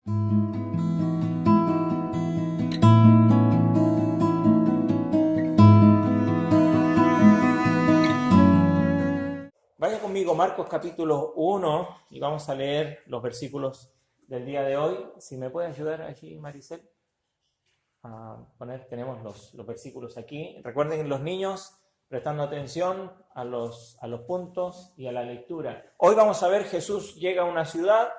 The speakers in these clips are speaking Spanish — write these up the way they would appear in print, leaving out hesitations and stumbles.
Vaya conmigo, Marcos capítulo 1, y vamos a leer los versículos del día de hoy. Si me puede ayudar allí, Maricel, a poner, tenemos los versículos aquí. Recuerden, los niños, prestando atención a los puntos y a la lectura. Hoy vamos a ver, Jesús llega a una ciudad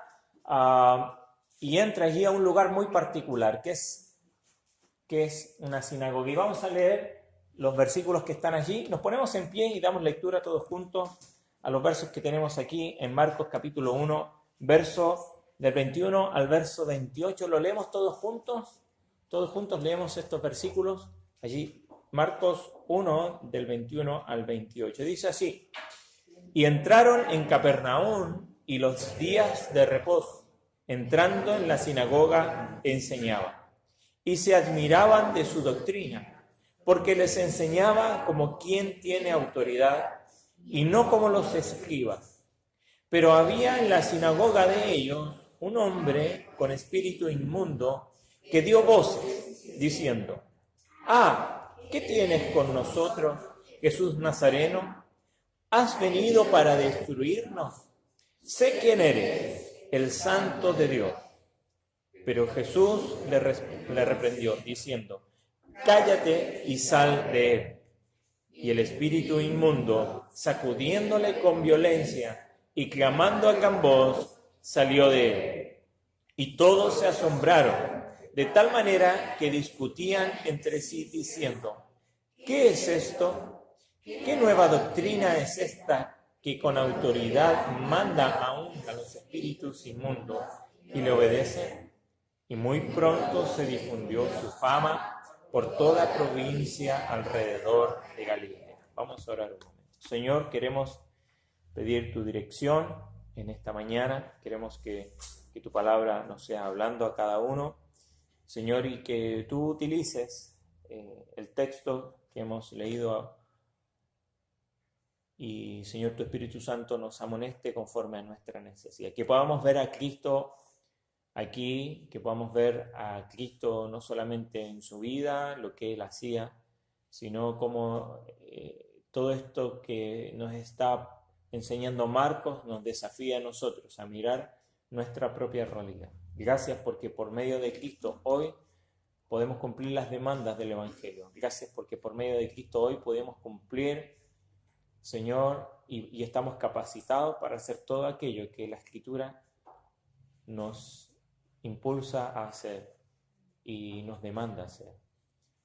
y entra allí a un lugar muy particular, que es una sinagoga. Y vamos a leer los versículos que están allí. Nos ponemos en pie y damos lectura todos juntos a los versos que tenemos aquí en Marcos capítulo 1, verso del 21 al verso 28. ¿Lo leemos todos juntos? Todos juntos leemos estos versículos allí. Marcos 1, del 21 al 28. Dice así: Y entraron en Capernaum, y los días de reposo, entrando en la sinagoga, enseñaba. Y se admiraban de su doctrina, porque les enseñaba como quien tiene autoridad, y no como los escribas. Pero había en la sinagoga de ellos un hombre con espíritu inmundo que dio voces, diciendo: ¿qué tienes con nosotros, Jesús Nazareno? ¿Has venido para destruirnos? Sé quién eres, el Santo de Dios. Pero Jesús le reprendió, diciendo: Cállate y sal de él. Y el espíritu inmundo, sacudiéndole con violencia y clamando a gran voz, salió de él. Y todos se asombraron, de tal manera que discutían entre sí, diciendo: ¿Qué es esto? ¿Qué nueva doctrina es esta que con autoridad manda aún a los espíritus inmundos y le obedecen? Y muy pronto se difundió su fama por toda provincia alrededor de Galilea. Vamos a orar un momento. Señor, queremos pedir tu dirección en esta mañana. Queremos que tu palabra nos sea hablando a cada uno, Señor, y que tú utilices el texto que hemos leído. Y, Señor, tu Espíritu Santo nos amoneste conforme a nuestra necesidad. Que podamos ver a Cristo aquí, que podamos ver a Cristo no solamente en su vida, lo que Él hacía, sino como todo esto que nos está enseñando Marcos nos desafía a nosotros a mirar nuestra propia realidad. Gracias porque por medio de Cristo hoy podemos cumplir las demandas del Evangelio. Gracias porque por medio de Cristo hoy podemos cumplir, Señor, y estamos capacitados para hacer todo aquello que la Escritura nos impulsa a hacer y nos demanda hacer.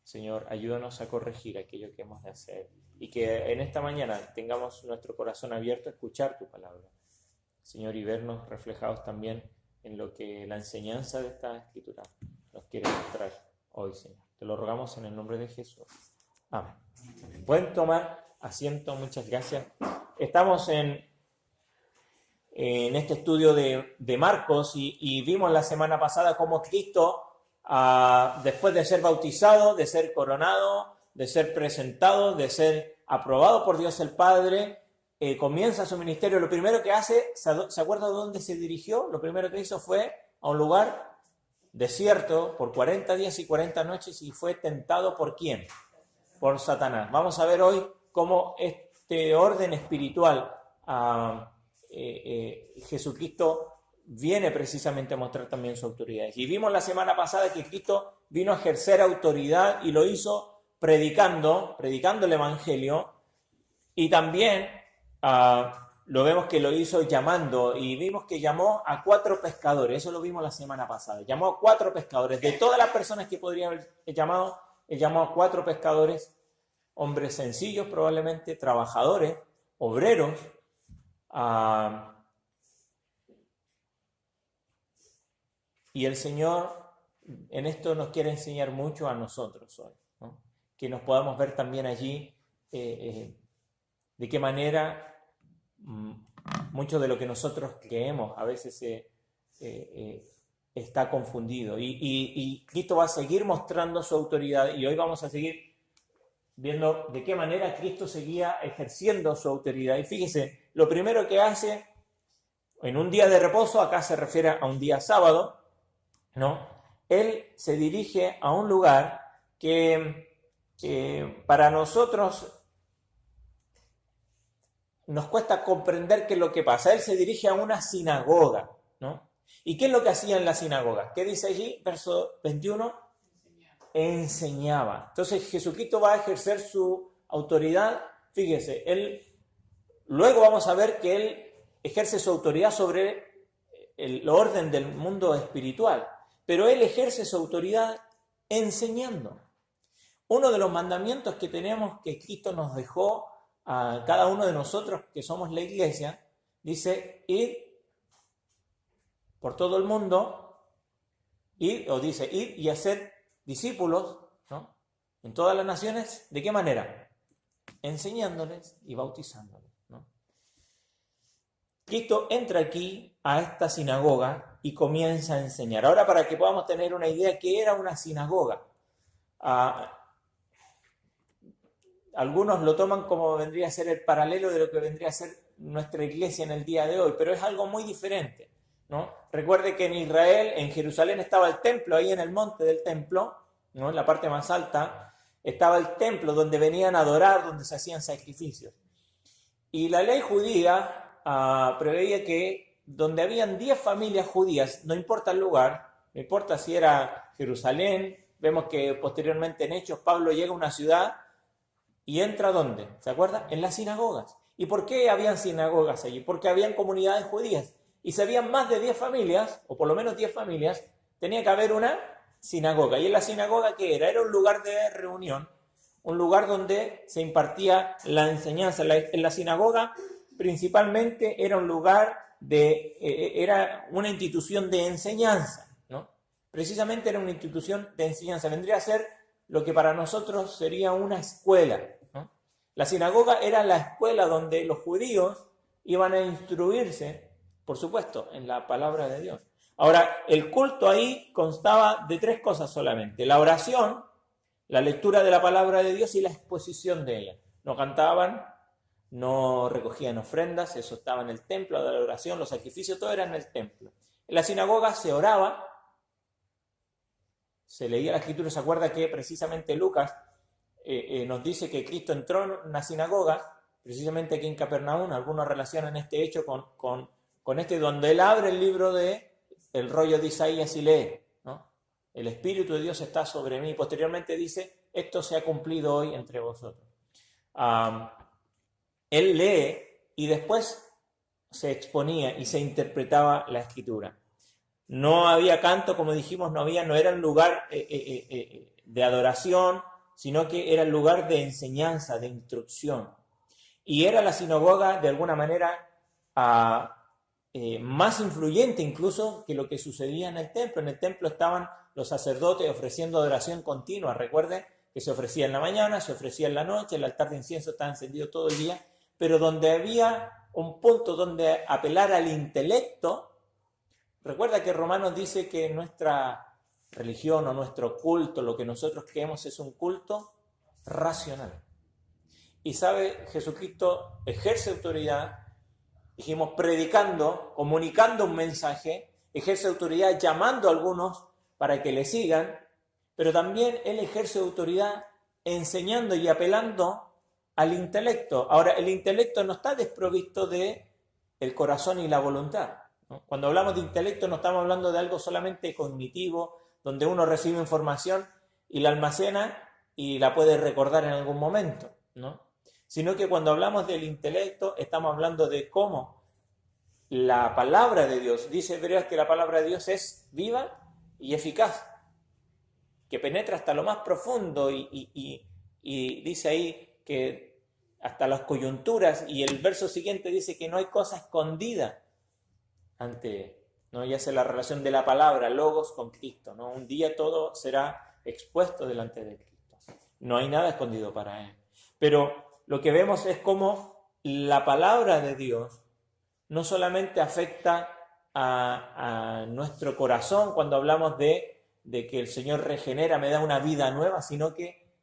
Señor, ayúdanos a corregir aquello que hemos de hacer y que en esta mañana tengamos nuestro corazón abierto a escuchar tu palabra, Señor, y vernos reflejados también en lo que la enseñanza de esta Escritura nos quiere mostrar hoy, Señor. Te lo rogamos en el nombre de Jesús. Amén. Pueden tomar asiento, muchas gracias. Estamos en este estudio de Marcos y vimos la semana pasada cómo Cristo, después de ser bautizado, de ser coronado, de ser presentado, de ser aprobado por Dios el Padre, comienza su ministerio. Lo primero que hace, ¿se acuerda de dónde se dirigió? Lo primero que hizo fue a un lugar desierto por 40 días y 40 noches y fue tentado ¿por quién? Por Satanás. Vamos a ver hoy cómo este orden espiritual Jesucristo viene precisamente a mostrar también su autoridad. Y vimos la semana pasada que Cristo vino a ejercer autoridad y lo hizo predicando el Evangelio, y también lo vemos que lo hizo llamando, y vimos que llamó a 4 pescadores, eso lo vimos la semana pasada, llamó a 4 pescadores, de todas las personas que podrían haber llamado, él llamó a 4 pescadores, hombres sencillos probablemente, trabajadores, obreros, y el Señor en esto nos quiere enseñar mucho a nosotros hoy, ¿no? Que nos podamos ver también allí de qué manera mucho de lo que nosotros creemos a veces está confundido, y Cristo va a seguir mostrando su autoridad, y hoy vamos a seguir viendo de qué manera Cristo seguía ejerciendo su autoridad. Y fíjese, lo primero que hace en un día de reposo, acá se refiere a un día sábado, ¿no? Él se dirige a un lugar que para nosotros nos cuesta comprender qué es lo que pasa. Él se dirige a una sinagoga, ¿no? ¿Y qué es lo que hacía en la sinagoga? ¿Qué dice allí? Verso 21. Enseñaba. Entonces Jesucristo va a ejercer su autoridad. Fíjese, luego vamos a ver que él ejerce su autoridad sobre el orden del mundo espiritual, pero él ejerce su autoridad enseñando. Uno de los mandamientos que tenemos, que Cristo nos dejó a cada uno de nosotros que somos la iglesia, dice: id por todo el mundo, id y hacer discípulos, ¿no?, en todas las naciones. ¿De qué manera? Enseñándoles y bautizándoles, ¿no? Cristo entra aquí a esta sinagoga y comienza a enseñar. Ahora, para que podamos tener una idea, ¿qué era una sinagoga? Algunos lo toman como vendría a ser el paralelo de lo que vendría a ser nuestra iglesia en el día de hoy, pero es algo muy diferente, ¿no? Recuerde que en Israel, en Jerusalén, estaba el templo, ahí en el monte del templo, ¿no?, en la parte más alta, estaba el templo donde venían a adorar, donde se hacían sacrificios. Y la ley judía preveía que donde habían 10 familias judías, no importa el lugar, no importa si era Jerusalén, vemos que posteriormente en Hechos Pablo llega a una ciudad y entra ¿dónde? ¿Se acuerda? En las sinagogas. ¿Y por qué habían sinagogas allí? Porque habían comunidades judías. Y si habían más de 10 familias, o por lo menos 10 familias, tenía que haber una sinagoga. ¿Y en la sinagoga qué era? Era un lugar de reunión, un lugar donde se impartía la enseñanza. En la sinagoga principalmente era un lugar era una institución de enseñanza, ¿no? Precisamente era una institución de enseñanza. Vendría a ser lo que para nosotros sería una escuela, ¿no? La sinagoga era la escuela donde los judíos iban a instruirse, por supuesto, en la palabra de Dios. Ahora, el culto ahí constaba de 3 cosas solamente: la oración, la lectura de la palabra de Dios y la exposición de ella. No cantaban, no recogían ofrendas, eso estaba en el templo, de la oración, los sacrificios, todo era en el templo. En la sinagoga se oraba, se leía la escritura. Se acuerda que precisamente Lucas nos dice que Cristo entró en una sinagoga, precisamente aquí en Capernaum. Algunos relacionan este hecho con este, donde él abre el libro el rollo de Isaías y lee, ¿no? El Espíritu de Dios está sobre mí. Posteriormente dice: esto se ha cumplido hoy entre vosotros. Él lee y después se exponía y se interpretaba la escritura. No había canto, como dijimos, no era un lugar de adoración, sino que era el lugar de enseñanza, de instrucción. Y era la sinagoga, de alguna manera, más influyente incluso que lo que sucedía en el templo. En el templo estaban los sacerdotes ofreciendo adoración continua. Recuerden que se ofrecía en la mañana, se ofrecía en la noche, el altar de incienso estaba encendido todo el día, pero donde había un punto donde apelar al intelecto. Recuerda que Romanos dice que nuestra religión o nuestro culto, lo que nosotros creemos, es un culto racional. Y sabe, Jesucristo ejerce autoridad, dijimos, predicando, comunicando un mensaje, ejerce autoridad llamando a algunos para que le sigan, pero también él ejerce autoridad enseñando y apelando al intelecto. Ahora, el intelecto no está desprovisto de el corazón y la voluntad. Cuando hablamos de intelecto no estamos hablando de algo solamente cognitivo, donde uno recibe información y la almacena y la puede recordar en algún momento, ¿no? Sino que cuando hablamos del intelecto estamos hablando de cómo la palabra de Dios, dice Hebreos que la palabra de Dios es viva y eficaz, que penetra hasta lo más profundo y dice ahí que hasta las coyunturas, y el verso siguiente dice que no hay cosa escondida ante, ¿no? Ya sea la relación de la palabra, logos con Cristo, ¿no? Un día todo será expuesto delante de Cristo. No hay nada escondido para Él. Pero lo que vemos es cómo la palabra de Dios no solamente afecta a nuestro corazón cuando hablamos de que el Señor regenera, me da una vida nueva, sino que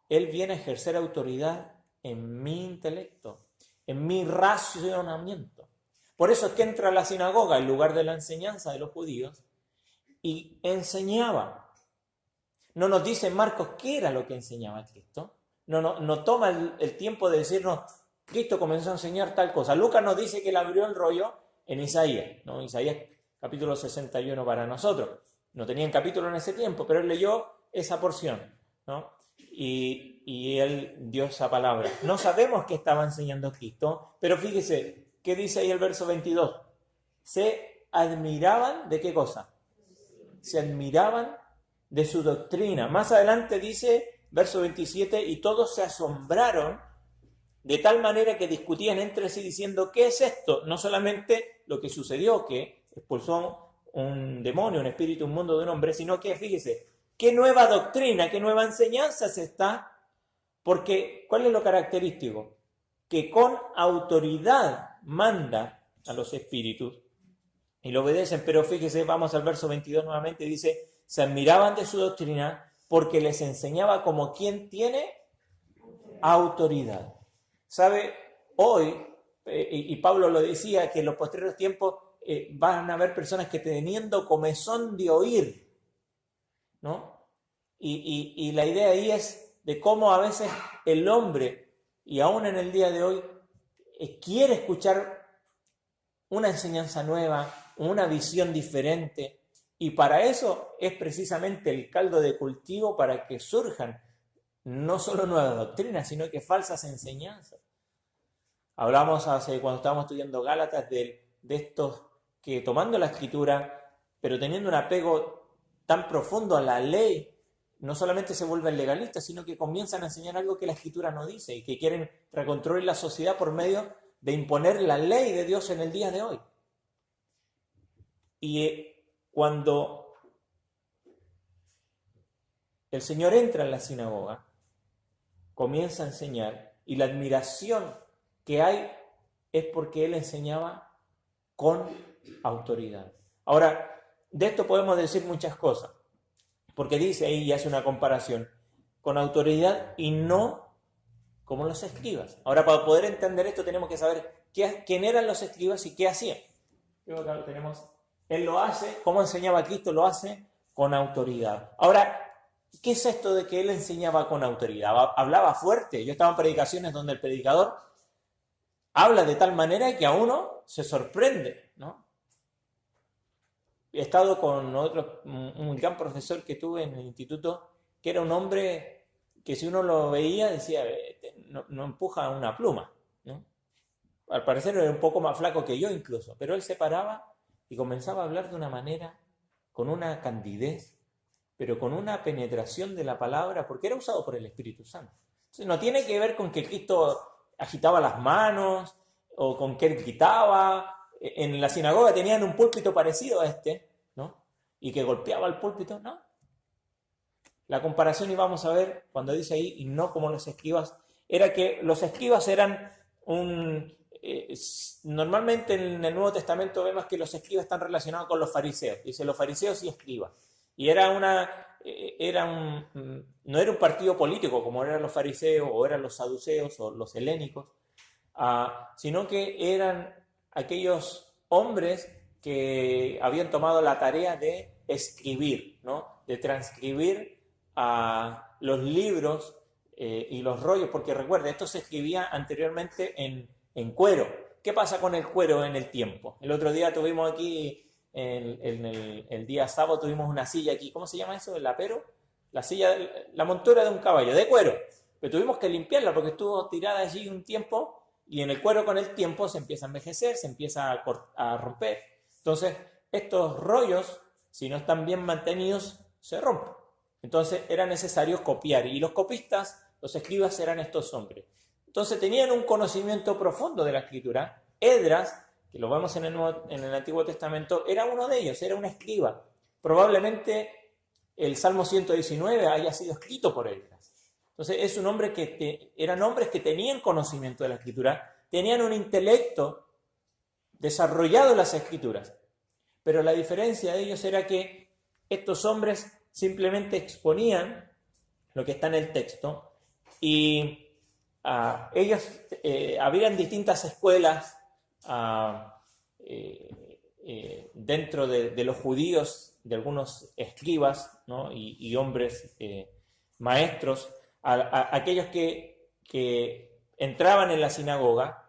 Él viene a ejercer autoridad en mi intelecto, en mi racionamiento. Por eso es que entra a la sinagoga, el lugar de la enseñanza de los judíos, y enseñaba. No nos dice Marcos qué era lo que enseñaba Cristo. No toma el tiempo de decirnos, Cristo comenzó a enseñar tal cosa. Lucas nos dice que él abrió el rollo en Isaías, ¿no? Isaías capítulo 61 para nosotros. No tenían capítulo en ese tiempo, pero él leyó esa porción, ¿no? Y él dio esa palabra. No sabemos qué estaba enseñando Cristo, pero fíjese, ¿qué dice ahí el verso 22? Se admiraban de qué cosa. Se admiraban de su doctrina. Más adelante dice, verso 27, y todos se asombraron de tal manera que discutían entre sí diciendo, ¿qué es esto? No solamente lo que sucedió, que expulsó un demonio, un espíritu inmundo de un hombre, sino que, fíjese, ¿qué nueva doctrina, qué nueva enseñanza se está? Porque, ¿cuál es lo característico? Que con autoridad manda a los espíritus y lo obedecen, pero fíjese, vamos al verso 22 nuevamente, dice, se admiraban de su doctrina porque les enseñaba como quien tiene autoridad. ¿Sabe? Hoy, y Pablo lo decía, que en los posteriores tiempos van a haber personas que teniendo comezón de oír, ¿no? Y la idea ahí es de cómo a veces el hombre, y aún en el día de hoy, quiere escuchar una enseñanza nueva, una visión diferente, y para eso es precisamente el caldo de cultivo para que surjan no solo nuevas doctrinas, sino que falsas enseñanzas. Hablamos cuando estábamos estudiando Gálatas de estos que tomando la Escritura, pero teniendo un apego tan profundo a la ley, no solamente se vuelven legalistas, sino que comienzan a enseñar algo que la Escritura no dice y que quieren reconstruir la sociedad por medio de imponer la ley de Dios en el día de hoy. Y cuando el Señor entra en la sinagoga, comienza a enseñar, y la admiración que hay es porque Él enseñaba con autoridad. Ahora, de esto podemos decir muchas cosas, porque dice ahí y hace una comparación, con autoridad y no como los escribas. Ahora, para poder entender esto tenemos que saber quién eran los escribas y qué hacían. Creo que lo tenemos. Él lo hace, como enseñaba Cristo, lo hace con autoridad. Ahora, ¿qué es esto de que Él enseñaba con autoridad? Hablaba fuerte. Yo estaba en predicaciones donde el predicador habla de tal manera que a uno se sorprende, ¿no? He estado con un gran profesor que tuve en el instituto, que era un hombre que si uno lo veía decía, no empuja una pluma, ¿no? Al parecer era un poco más flaco que yo incluso, pero él se paraba y comenzaba a hablar de una manera, con una candidez, pero con una penetración de la palabra, porque era usado por el Espíritu Santo. Entonces no tiene que ver con que Cristo agitaba las manos o con que él gritaba. En la sinagoga tenían un púlpito parecido a este, ¿no? Y que golpeaba el púlpito, ¿no? La comparación, y vamos a ver cuando dice ahí, y no como los escribas, era que los escribas eran normalmente en el Nuevo Testamento vemos que los escribas están relacionados con los fariseos, dice los fariseos y escribas. Y no era un partido político como eran los fariseos o eran los saduceos o los helénicos, sino que eran aquellos hombres que habían tomado la tarea de escribir, ¿no? De transcribir los libros y los rollos, porque recuerda, esto se escribía anteriormente en cuero. ¿Qué pasa con el cuero en el tiempo? El otro día tuvimos aquí, el día sábado tuvimos una silla aquí, ¿cómo se llama eso? ¿El apero? La montura de un caballo, de cuero. Pero tuvimos que limpiarla porque estuvo tirada allí un tiempo y en el cuero con el tiempo se empieza a envejecer, se empieza a romper. Entonces, estos rollos, si no están bien mantenidos, se rompen. Entonces, era necesario copiar y los copistas, los escribas eran estos hombres. Entonces, tenían un conocimiento profundo de la Escritura. Esdras, que lo vemos en el Antiguo Testamento, era uno de ellos, era un escriba. Probablemente el Salmo 119 haya sido escrito por Esdras. Entonces es un hombre eran hombres que tenían conocimiento de la Escritura, tenían un intelecto desarrollado en las Escrituras. Pero la diferencia de ellos era que estos hombres simplemente exponían lo que está en el texto y ellos, habían distintas escuelas dentro de los judíos algunos escribas, ¿no? y hombres maestros, a aquellos que entraban en la sinagoga.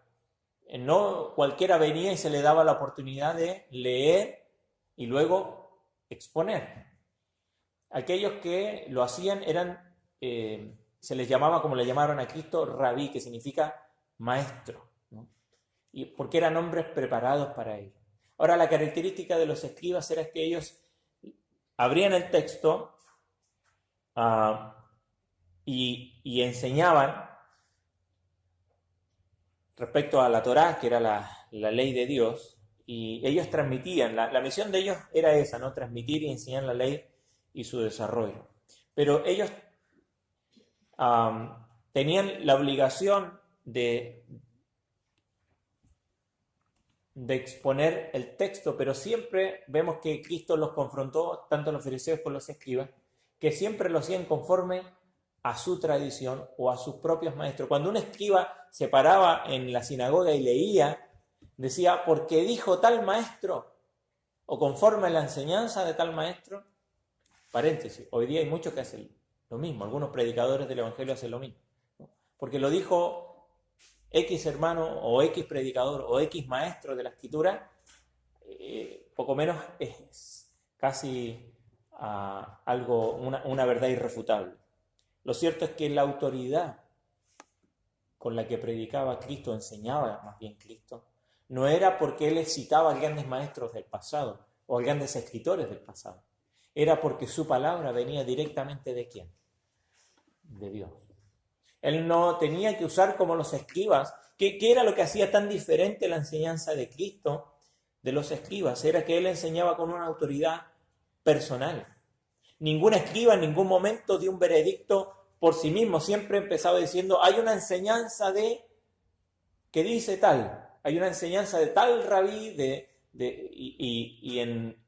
No cualquiera venía y se le daba la oportunidad de leer y luego exponer. Aquellos que lo hacían eran, se les llamaba, como le llamaron a Cristo, rabí, que significa maestro, ¿no? Y porque eran hombres preparados para ello. Ahora, la característica de los escribas era que ellos abrían el texto y enseñaban respecto a la Torá, que era la ley de Dios, y ellos transmitían, la misión de ellos era esa, ¿no? Transmitir y enseñar la ley y su desarrollo. Pero ellos tenían la obligación de exponer el texto, pero siempre vemos que Cristo los confrontó, tanto a los fariseos como a los escribas, que siempre lo hacían conforme a su tradición o a sus propios maestros. Cuando un escriba se paraba en la sinagoga y leía, decía, porque dijo tal maestro, o conforme a la enseñanza de tal maestro. Paréntesis, hoy día hay muchos que hacen lo mismo, algunos predicadores del Evangelio hacen lo mismo, ¿no? Porque lo dijo X hermano, o X predicador, o X maestro de la Escritura, poco menos es casi algo, una verdad irrefutable. Lo cierto es que la autoridad con la que predicaba Cristo, enseñaba más bien Cristo, no era porque él citaba a grandes maestros del pasado o a grandes escritores del pasado. Era porque su palabra venía directamente ¿de quién? De Dios. Él no tenía que usar como los escribas. ¿Qué era lo que hacía tan diferente la enseñanza de Cristo de los escribas? Era que él enseñaba con una autoridad personal. Ningún escriba en ningún momento dio un veredicto por sí mismo. Siempre empezaba diciendo, hay una enseñanza que dice tal. Hay una enseñanza de tal rabí y en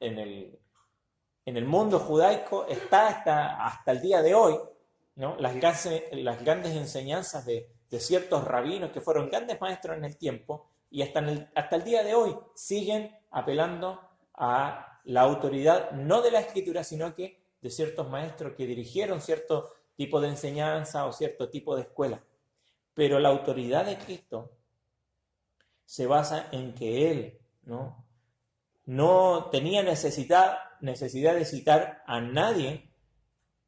el mundo judaico está hasta el día de hoy, ¿no? Las grandes enseñanzas de ciertos rabinos que fueron grandes maestros en el tiempo y hasta el día de hoy siguen apelando a la autoridad, no de la Escritura, sino que de ciertos maestros que dirigieron cierto tipo de enseñanza o cierto tipo de escuela. Pero la autoridad de Cristo se basa en que Él no tenía necesidad de citar a nadie,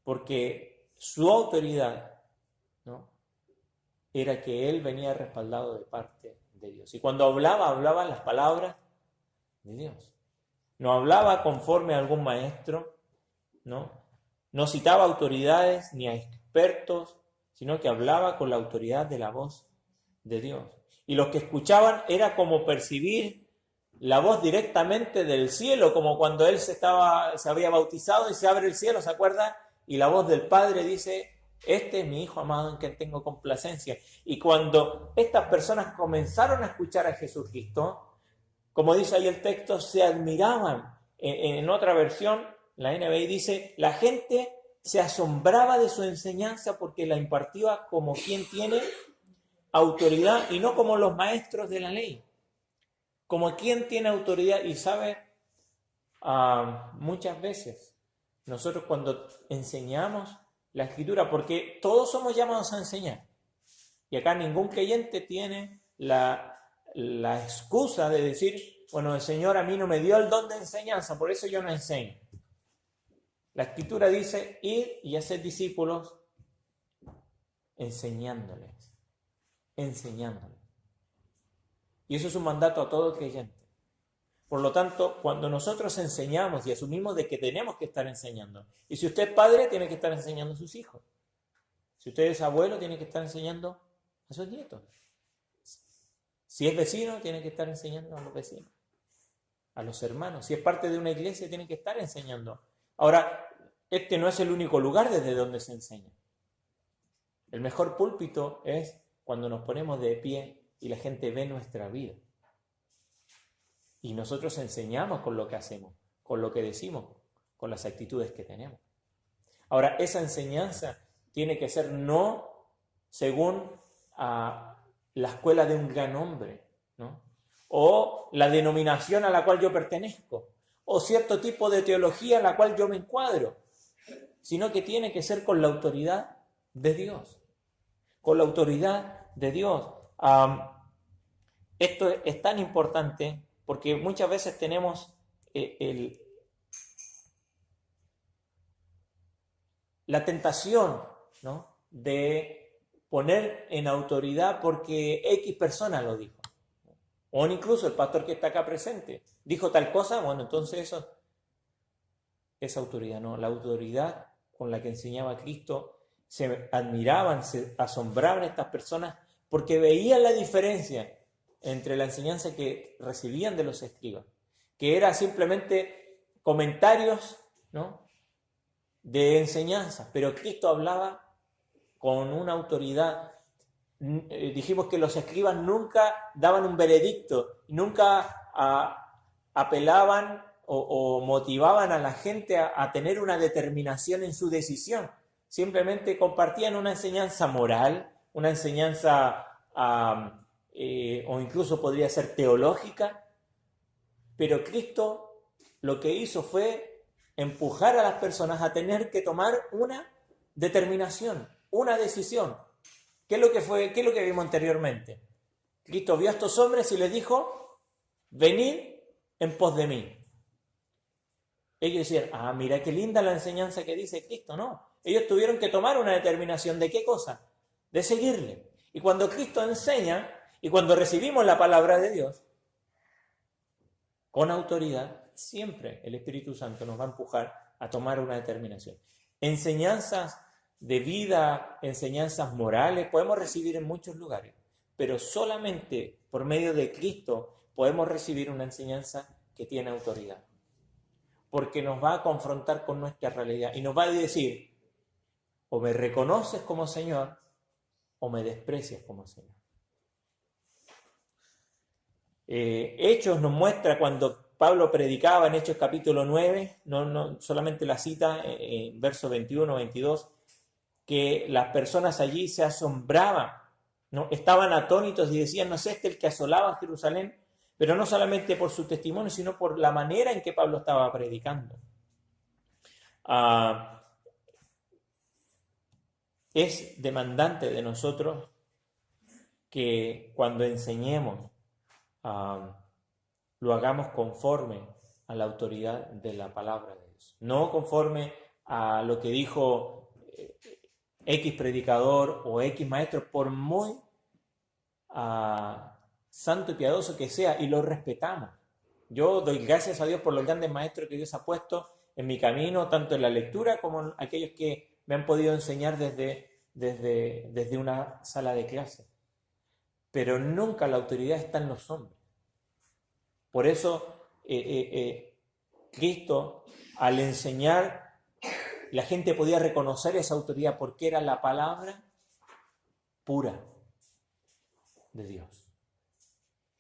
porque su autoridad, ¿no?, era que Él venía respaldado de parte de Dios. Y cuando hablaba las palabras de Dios. No hablaba conforme a algún maestro, no citaba autoridades ni a expertos, sino que hablaba con la autoridad de la voz de Dios. Y los que escuchaban era como percibir la voz directamente del cielo, como cuando él se había bautizado y se abre el cielo, ¿se acuerda? Y la voz del Padre dice, este es mi Hijo amado en quien tengo complacencia. Y cuando estas personas comenzaron a escuchar a Jesucristo, como dice ahí el texto, se admiraban. En otra versión, la NBI dice, la gente se asombraba de su enseñanza porque la impartía como quien tiene autoridad y no como los maestros de la ley. Como quien tiene autoridad. Y sabe, muchas veces nosotros cuando enseñamos la Escritura, porque todos somos llamados a enseñar, y acá ningún creyente tiene la excusa de decir, bueno, el Señor a mí no me dio el don de enseñanza, por eso yo no enseño. La Escritura dice, ir y hacer discípulos enseñándoles. Y eso es un mandato a todo creyente. Por lo tanto, cuando nosotros enseñamos y asumimos de que tenemos que estar enseñando, y si usted es padre, tiene que estar enseñando a sus hijos. Si usted es abuelo, tiene que estar enseñando a sus nietos. Si es vecino, tiene que estar enseñando a los vecinos, a los hermanos. Si es parte de una iglesia, tiene que estar enseñando. Ahora, este no es el único lugar desde donde se enseña. El mejor púlpito es cuando nos ponemos de pie y la gente ve nuestra vida. Y nosotros enseñamos con lo que hacemos, con lo que decimos, con las actitudes que tenemos. Ahora, esa enseñanza tiene que ser no según la escuela de un gran hombre, ¿no?, o la denominación a la cual yo pertenezco, o cierto tipo de teología en la cual yo me encuadro, sino que tiene que ser con la autoridad de Dios. Con la autoridad de Dios. Esto es tan importante porque muchas veces tenemos la tentación, ¿no?, de poner en autoridad porque X persona lo dijo. O incluso el pastor que está acá presente dijo tal cosa, bueno, entonces eso es autoridad. No, la autoridad con la que enseñaba Cristo, se admiraban, se asombraban estas personas porque veían la diferencia entre la enseñanza que recibían de los escribas, que era simplemente comentarios, ¿no?, de enseñanza, pero Cristo hablaba con una autoridad. Dijimos que los escribas nunca daban un veredicto, nunca apelaban o motivaban a la gente a tener una determinación en su decisión. Simplemente compartían una enseñanza moral, una enseñanza o incluso podría ser teológica, pero Cristo lo que hizo fue empujar a las personas a tener que tomar una determinación, una decisión. ¿Qué es lo que vimos anteriormente? Cristo vio a estos hombres y les dijo: venid en pos de mí. Ellos decían: mira qué linda la enseñanza que dice Cristo. No, ellos tuvieron que tomar una determinación. ¿De qué cosa? De seguirle. Y cuando Cristo enseña, y cuando recibimos la palabra de Dios con autoridad, siempre el Espíritu Santo nos va a empujar a tomar una determinación. Enseñanzas de vida, enseñanzas morales, podemos recibir en muchos lugares, pero solamente por medio de Cristo podemos recibir una enseñanza que tiene autoridad, porque nos va a confrontar con nuestra realidad y nos va a decir: o me reconoces como Señor o me desprecias como Señor. Hechos nos muestra, cuando Pablo predicaba en Hechos capítulo 9, no solamente la cita en versos 21, 22, que las personas allí se asombraban, ¿no? Estaban atónitos y decían: ¿no es este el que asolaba Jerusalén? Pero no solamente por su testimonio, sino por la manera en que Pablo estaba predicando. Es demandante de nosotros que cuando enseñemos lo hagamos conforme a la autoridad de la palabra de Dios, no conforme a lo que dijo X predicador o X maestro, por muy santo y piadoso que sea, y lo respetamos. Yo doy gracias a Dios por los grandes maestros que Dios ha puesto en mi camino, tanto en la lectura como en aquellos que me han podido enseñar desde una sala de clase. Pero nunca la autoridad está en los hombres. Por eso Cristo, al enseñar, la gente podía reconocer esa autoridad porque era la palabra pura de Dios,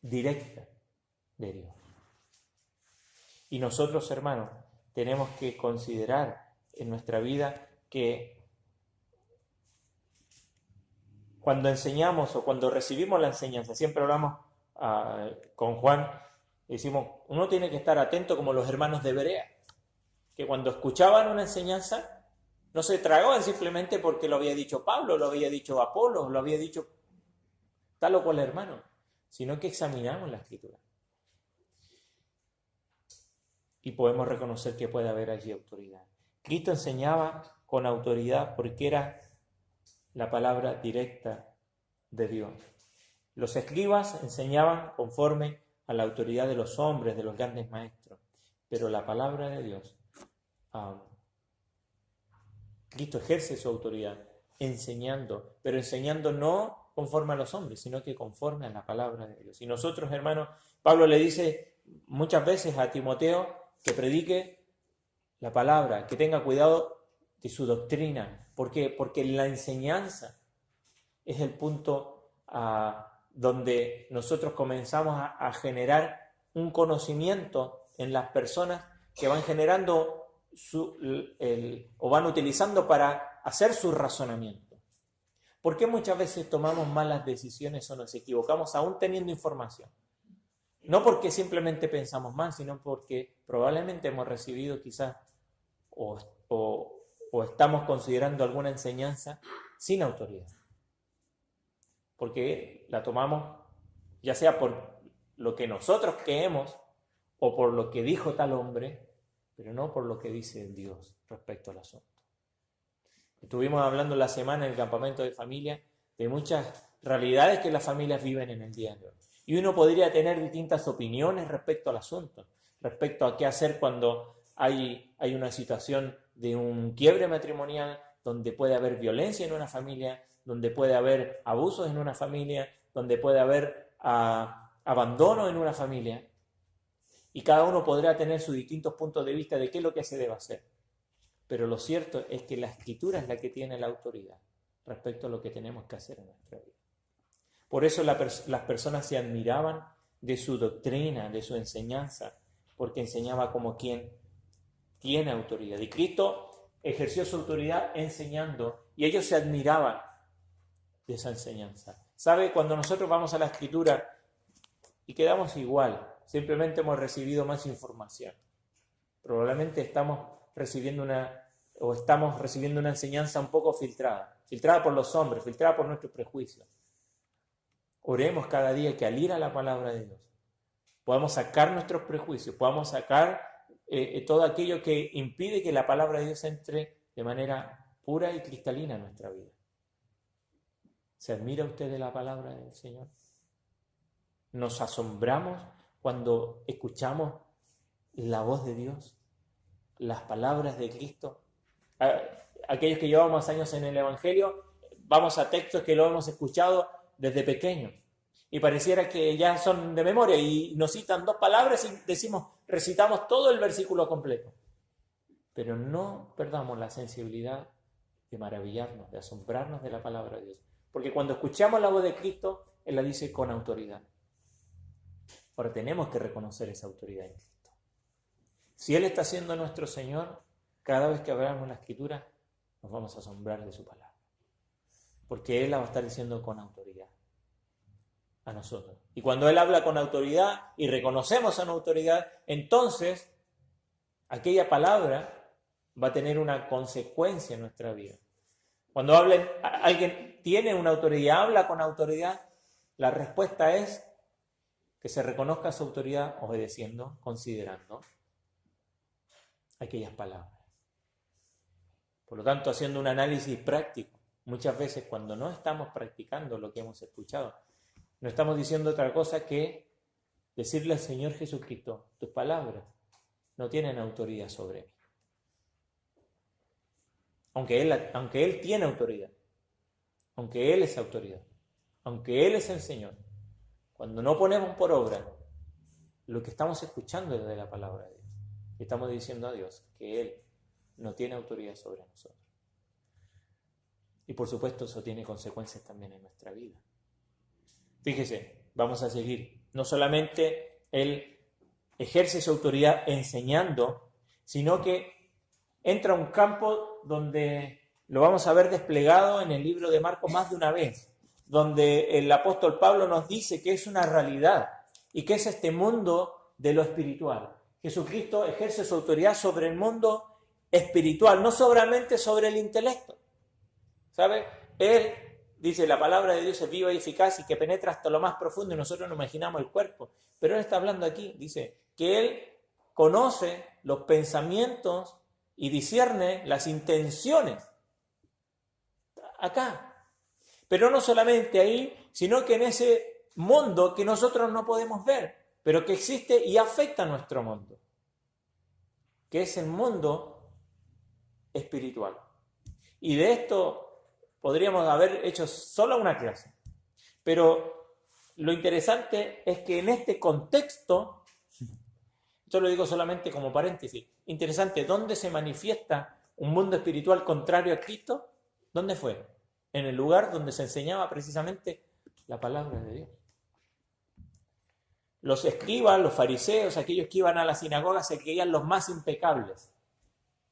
directa de Dios. Y nosotros, hermanos, tenemos que considerar en nuestra vida que cuando enseñamos o cuando recibimos la enseñanza, siempre hablamos con Juan, decimos: uno tiene que estar atento como los hermanos de Berea, que cuando escuchaban una enseñanza no se tragaban simplemente porque lo había dicho Pablo, lo había dicho Apolo, lo había dicho tal o cual hermano, sino que examinamos la Escritura. Y podemos reconocer que puede haber allí autoridad. Cristo enseñaba con autoridad porque era la palabra directa de Dios. Los escribas enseñaban conforme a la autoridad de los hombres, de los grandes maestros, pero la palabra de Dios, Cristo ejerce su autoridad enseñando, pero enseñando no conforme a los hombres, sino que conforme a la palabra de Dios. Y nosotros, hermanos, Pablo le dice muchas veces a Timoteo que predique la palabra, que tenga cuidado de su doctrina. ¿Por qué? Porque la enseñanza es el punto donde nosotros comenzamos a generar un conocimiento en las personas que van generando o van utilizando para hacer su razonamiento. ¿Por qué muchas veces tomamos malas decisiones o nos equivocamos aún teniendo información? No porque simplemente pensamos mal, sino porque probablemente hemos recibido quizás o estamos considerando alguna enseñanza sin autoridad. Porque la tomamos ya sea por lo que nosotros creemos o por lo que dijo tal hombre, pero no por lo que dice Dios respecto al asunto. Estuvimos hablando la semana en el campamento de familia de muchas realidades que las familias viven en el día de hoy. Y uno podría tener distintas opiniones respecto al asunto, respecto a qué hacer cuando hay una situación de un quiebre matrimonial, donde puede haber violencia en una familia, donde puede haber abusos en una familia, donde puede haber abandono en una familia. Y cada uno podrá tener sus distintos puntos de vista de qué es lo que se debe hacer. Pero lo cierto es que la Escritura es la que tiene la autoridad respecto a lo que tenemos que hacer en nuestra vida. Por eso las personas se admiraban de su doctrina, de su enseñanza, porque enseñaba como quien tiene autoridad. Y Cristo ejerció su autoridad enseñando, y ellos se admiraban de esa enseñanza. ¿Sabe? Cuando nosotros vamos a la Escritura y quedamos igual, simplemente hemos recibido más información. Probablemente estamos recibiendo una enseñanza un poco filtrada por los hombres, filtrada por nuestros prejuicios. Oremos cada día que al ir a la palabra de Dios podamos sacar nuestros prejuicios, podamos sacar todo aquello que impide que la palabra de Dios entre de manera pura y cristalina en nuestra vida. ¿Se admira usted de la palabra del Señor? ¿Nos asombramos cuando escuchamos la voz de Dios, las palabras de Cristo? Aquellos que llevamos años en el Evangelio, vamos a textos que lo hemos escuchado desde pequeños y pareciera que ya son de memoria y nos citan 2 palabras y recitamos todo el versículo completo. Pero no perdamos la sensibilidad de maravillarnos, de asombrarnos de la palabra de Dios. Porque cuando escuchamos la voz de Cristo, Él la dice con autoridad. Ahora tenemos que reconocer esa autoridad en Cristo. Si Él está siendo nuestro Señor, cada vez que abramos la Escritura, nos vamos a asombrar de su palabra. Porque Él la va a estar diciendo con autoridad a nosotros. Y cuando Él habla con autoridad y reconocemos a una autoridad, entonces aquella palabra va a tener una consecuencia en nuestra vida. Cuando alguien tiene una autoridad, habla con autoridad, la respuesta es que se reconozca su autoridad obedeciendo, considerando aquellas palabras. Por lo tanto, haciendo un análisis práctico, muchas veces cuando no estamos practicando lo que hemos escuchado, no estamos diciendo otra cosa que decirle al Señor Jesucristo, tus palabras no tienen autoridad sobre mí. Aunque Él tiene autoridad, aunque Él es autoridad, aunque Él es el Señor, cuando no ponemos por obra lo que estamos escuchando desde la palabra de Dios, estamos diciendo a Dios que Él no tiene autoridad sobre nosotros. Y por supuesto eso tiene consecuencias también en nuestra vida. Fíjese, vamos a seguir. No solamente Él ejerce su autoridad enseñando, sino que entra a un campo donde lo vamos a ver desplegado en el libro de Marcos más de una vez, donde el apóstol Pablo nos dice que es una realidad y que es este mundo de lo espiritual. Jesucristo ejerce su autoridad sobre el mundo espiritual, no solamente sobre el intelecto. ¿Sabe? Él dice, la palabra de Dios es viva y eficaz y que penetra hasta lo más profundo y nosotros no imaginamos el cuerpo. Pero Él está hablando aquí, dice, que Él conoce los pensamientos y discierne las intenciones. Acá. Pero no solamente ahí, sino que en ese mundo que nosotros no podemos ver, pero que existe y afecta a nuestro mundo, que es el mundo espiritual. Y de esto podríamos haber hecho solo una clase. Pero lo interesante es que en este contexto, esto lo digo solamente como paréntesis, interesante, ¿dónde se manifiesta un mundo espiritual contrario a Cristo? ¿Dónde fue? En el lugar donde se enseñaba precisamente la palabra de Dios. Los escribas, los fariseos, aquellos que iban a la sinagoga se creían los más impecables.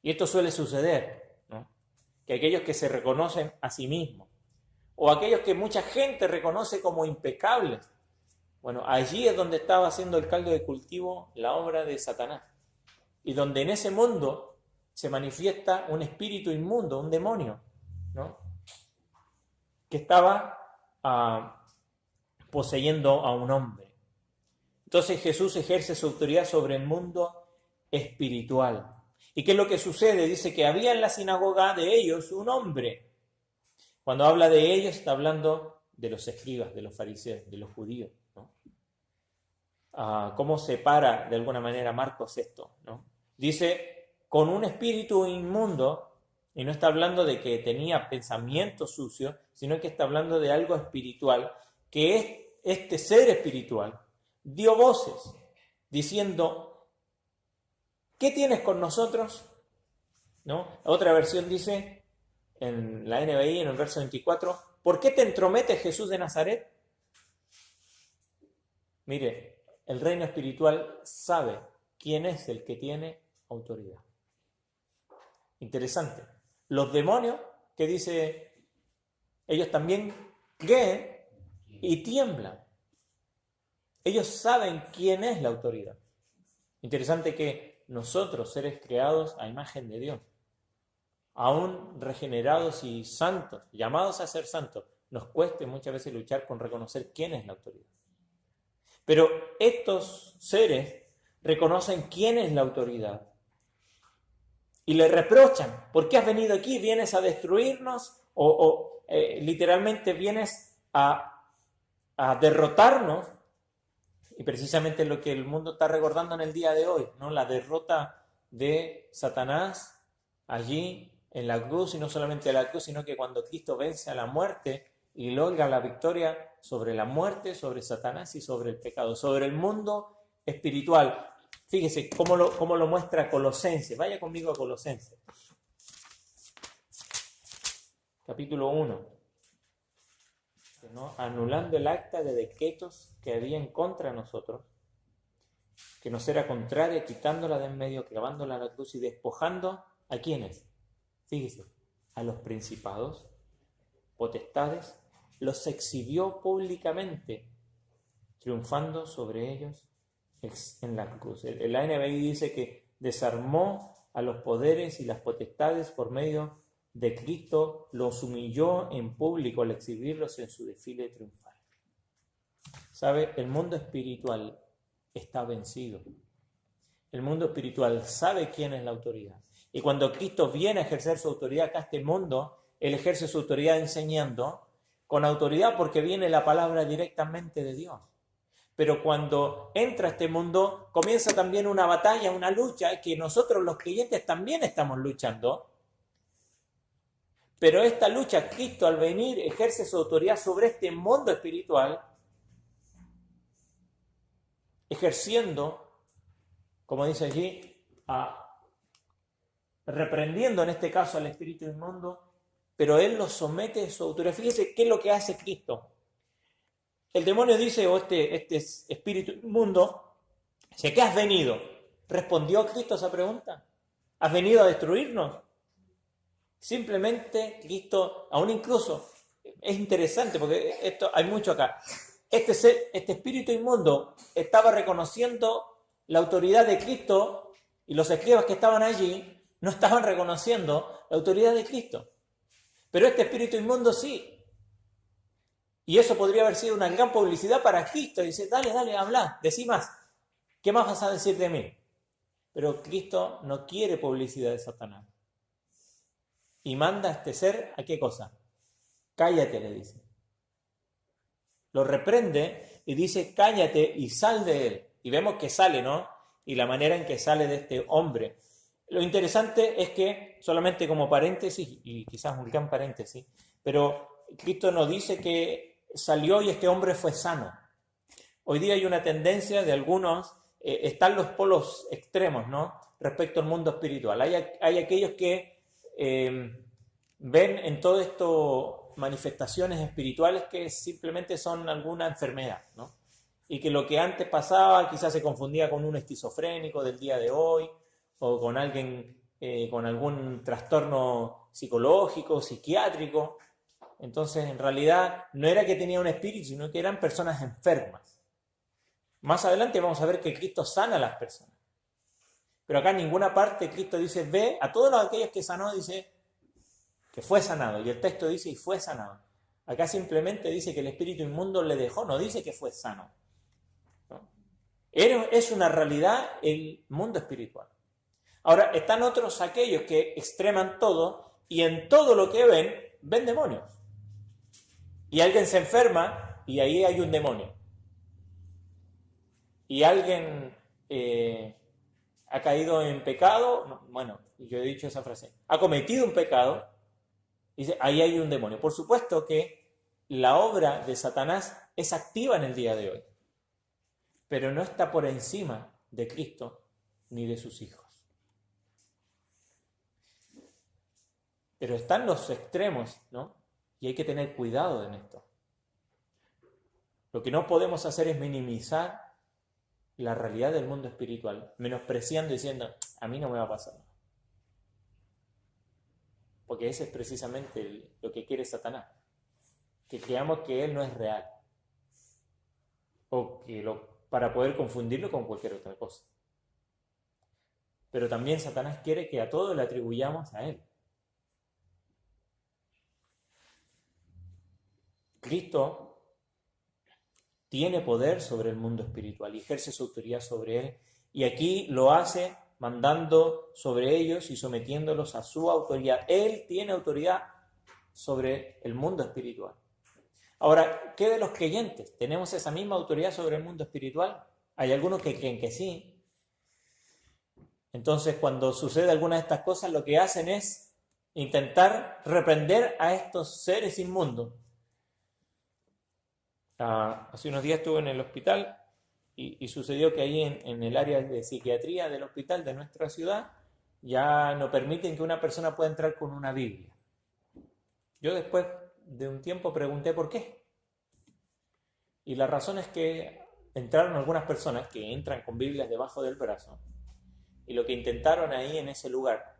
Y esto suele suceder, ¿no? Que aquellos que se reconocen a sí mismos, o aquellos que mucha gente reconoce como impecables, Bueno, allí es donde estaba haciendo el caldo de cultivo la obra de Satanás. Y donde en ese mundo se manifiesta un espíritu inmundo, un demonio, ¿no? Que estaba poseyendo a un hombre. Entonces Jesús ejerce su autoridad sobre el mundo espiritual. ¿Y qué es lo que sucede? Dice que había en la sinagoga de ellos un hombre. Cuando habla de ellos está hablando de los escribas, de los fariseos, de los judíos, ¿no? ¿Cómo separa de alguna manera Marcos esto, ¿no? Dice, con un espíritu inmundo, y no está hablando de que tenía pensamientos sucios, sino que está hablando de algo espiritual, que es este ser espiritual dio voces diciendo, ¿qué tienes con nosotros? ¿No? Otra versión dice, en la NBI, en el verso 24, ¿por qué te entrometes, Jesús de Nazaret? Mire, el reino espiritual sabe quién es el que tiene autoridad. Interesante. Los demonios, que dice, ellos también creen y tiemblan. Ellos saben quién es la autoridad. Interesante que nosotros, seres creados a imagen de Dios, aún regenerados y santos, llamados a ser santos, nos cueste muchas veces luchar con reconocer quién es la autoridad. Pero estos seres reconocen quién es la autoridad y le reprochan, ¿por qué has venido aquí? ¿Vienes a destruirnos? ¿O literalmente vienes a derrotarnos? Y precisamente lo que el mundo está recordando en el día de hoy, ¿no? La derrota de Satanás allí en la cruz, y no solamente la cruz, sino que cuando Cristo vence a la muerte y logra la victoria sobre la muerte, sobre Satanás y sobre el pecado, sobre el mundo espiritual. Fíjese cómo lo muestra Colosenses. Vaya conmigo a Colosenses. Capítulo 1. ¿No? Anulando el acta de decretos que había en contra de nosotros, que nos era contraria, quitándola de en medio, clavándola a la cruz y despojando, ¿a quiénes? Fíjese, a los principados, potestades, los exhibió públicamente, triunfando sobre ellos en la cruz. El NBI dice que desarmó a los poderes y las potestades por medio de Cristo, los humilló en público al exhibirlos en su desfile triunfal. ¿Sabe? El mundo espiritual está vencido. El mundo espiritual sabe quién es la autoridad. Y cuando Cristo viene a ejercer su autoridad acá a este mundo, Él ejerce su autoridad enseñando, con autoridad porque viene la palabra directamente de Dios. Pero cuando entra a este mundo, comienza también una batalla, una lucha, que nosotros los creyentes también estamos luchando. Pero esta lucha, Cristo al venir ejerce su autoridad sobre este mundo espiritual, ejerciendo, como dice allí, reprendiendo en este caso al espíritu inmundo, pero Él lo somete a su autoridad. Fíjese qué es lo que hace Cristo. El demonio dice, o este espíritu inmundo, dice, ¿qué has venido? ¿Respondió Cristo a esa pregunta? ¿Has venido a destruirnos? Simplemente Cristo, aún incluso, es interesante porque esto hay mucho acá. Este espíritu inmundo estaba reconociendo la autoridad de Cristo y los escribas que estaban allí no estaban reconociendo la autoridad de Cristo. Pero este espíritu inmundo sí. Y eso podría haber sido una gran publicidad para Cristo. Y dice, dale, habla, decí más. ¿Qué más vas a decir de mí? Pero Cristo no quiere publicidad de Satanás. Y manda a este ser, ¿a qué cosa? Cállate, le dice. Lo reprende y dice, cállate y sal de él. Y vemos que sale, ¿no? Y la manera en que sale de este hombre. Lo interesante es que, solamente como paréntesis, y quizás un gran paréntesis, pero Cristo nos dice que salió y este hombre fue sano. Hoy día hay una tendencia de algunos, están los polos extremos, ¿no? Respecto al mundo espiritual. Hay aquellos que ven en todo esto manifestaciones espirituales que simplemente son alguna enfermedad, ¿no? Y que lo que antes pasaba quizás se confundía con un esquizofrénico del día de hoy o con alguien con algún trastorno psicológico, psiquiátrico. Entonces, en realidad, no era que tenía un espíritu, sino que eran personas enfermas. Más adelante vamos a ver que Cristo sana a las personas. Pero acá en ninguna parte Cristo dice, ve, a todos aquellos que sanó, dice que fue sanado. Y el texto dice, y fue sanado. Acá simplemente dice que el espíritu inmundo le dejó, no dice que fue sano. ¿No? Es una realidad el mundo espiritual. Ahora, están otros aquellos que extreman todo y en todo lo que ven demonios. Y alguien se enferma y ahí hay un demonio. Y alguien ha caído en pecado, bueno, yo he dicho esa frase, ha cometido un pecado, y dice, ahí hay un demonio. Por supuesto que la obra de Satanás es activa en el día de hoy, pero no está por encima de Cristo ni de sus hijos. Pero están los extremos, ¿no? Y hay que tener cuidado en esto. Lo que no podemos hacer es minimizar la realidad del mundo espiritual, menospreciando y diciendo, a mí no me va a pasar nada. Porque ese es precisamente lo que quiere Satanás, que creamos que él no es real, o que para poder confundirlo con cualquier otra cosa. Pero también Satanás quiere que a todo le atribuyamos a él. Cristo tiene poder sobre el mundo espiritual y ejerce su autoridad sobre él, y aquí lo hace mandando sobre ellos y sometiéndolos a su autoridad. Él tiene autoridad sobre el mundo espiritual. Ahora, ¿qué de los creyentes? ¿Tenemos esa misma autoridad sobre el mundo espiritual? Hay algunos que creen que sí. Entonces, cuando sucede alguna de estas cosas, lo que hacen es intentar reprender a estos seres inmundos. Hace unos días estuve en el hospital y sucedió que ahí en el área de psiquiatría del hospital de nuestra ciudad ya no permiten que una persona pueda entrar con una Biblia. Yo después de un tiempo pregunté por qué. Y la razón es que entraron algunas personas que entran con Biblias debajo del brazo y lo que intentaron ahí en ese lugar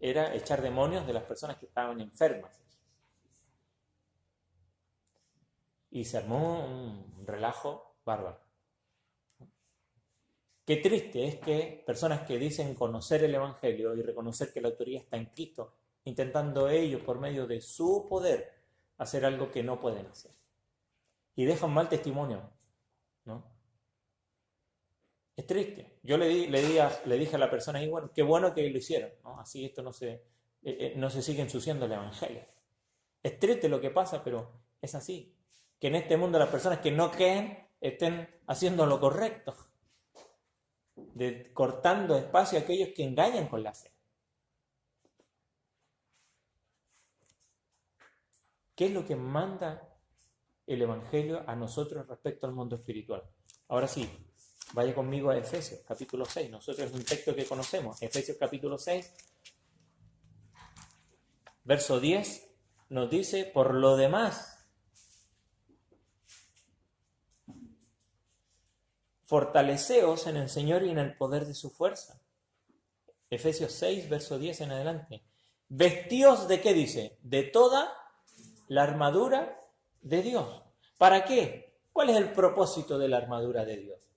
era echar demonios de las personas que estaban enfermas. Y se armó un relajo bárbaro. Qué triste es que personas que dicen conocer el Evangelio y reconocer que la autoridad está en Cristo, intentando ellos por medio de su poder hacer algo que no pueden hacer. Y dejan mal testimonio, ¿no? Es triste. Yo le dije a la persona ahí, bueno, qué bueno que lo hicieron, ¿no? Así esto no se sigue ensuciando el Evangelio. Es triste lo que pasa, pero es así. Que en este mundo las personas que no creen estén haciendo lo correcto, cortando espacio a aquellos que engañan con la fe. ¿Qué es lo que manda el Evangelio a nosotros respecto al mundo espiritual? Ahora sí, vaya conmigo a Efesios, capítulo 6. Nosotros es un texto que conocemos. Efesios, capítulo 6, verso 10, nos dice, por lo demás, fortaleceos en el Señor y en el poder de su fuerza. Efesios 6, verso 10 en adelante. Vestíos de ¿qué dice? De toda la armadura de Dios. ¿Para qué? ¿Cuál es el propósito de la armadura de Dios?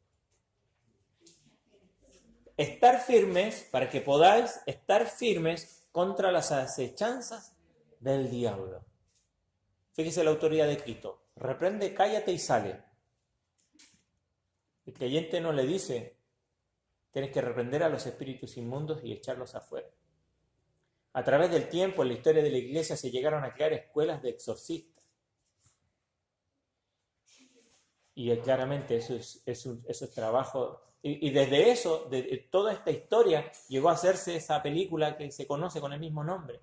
Estar firmes, para que podáis estar firmes contra las acechanzas del diablo. Fíjese la autoridad de Cristo. Reprende, cállate y sale. El creyente no le dice, tienes que reprender a los espíritus inmundos y echarlos afuera. A través del tiempo, en la historia de la iglesia, se llegaron a crear escuelas de exorcistas. Y claramente eso es trabajo. Y desde eso, de toda esta historia, llegó a hacerse esa película que se conoce con el mismo nombre.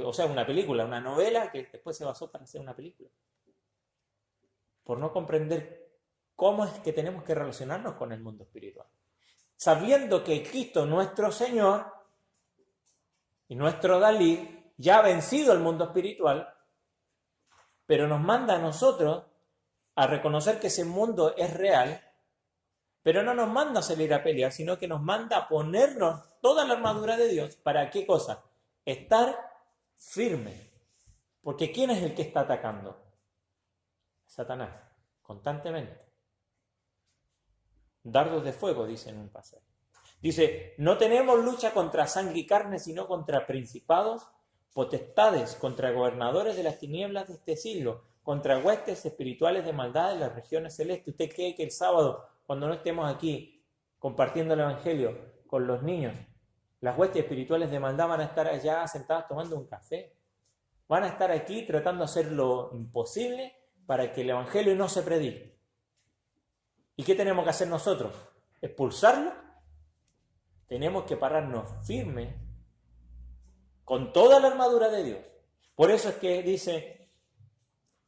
O sea, una película, una novela que después se basó para hacer una película. Por no comprender cómo es que tenemos que relacionarnos con el mundo espiritual. Sabiendo que Cristo, nuestro Señor, y nuestro Dalí, ya ha vencido el mundo espiritual, pero nos manda a nosotros a reconocer que ese mundo es real, pero no nos manda a salir a pelear, sino que nos manda a ponernos toda la armadura de Dios. ¿Para qué cosa? Estar firme. Porque ¿quién es el que está atacando? Satanás, constantemente. dardos de fuego, dice en un pasaje. Dice, no tenemos lucha contra sangre y carne, sino contra principados, potestades, contra gobernadores de las tinieblas de este siglo, contra huestes espirituales de maldad en las regiones celestes. ¿Usted cree que el sábado, cuando no estemos aquí compartiendo el Evangelio con los niños, las huestes espirituales de maldad van a estar allá sentadas tomando un café? Van a estar aquí tratando de hacer lo imposible para que el Evangelio no se predique. ¿Y qué tenemos que hacer nosotros? ¿Expulsarlo? Tenemos que pararnos firmes con toda la armadura de Dios. Por eso es que dice,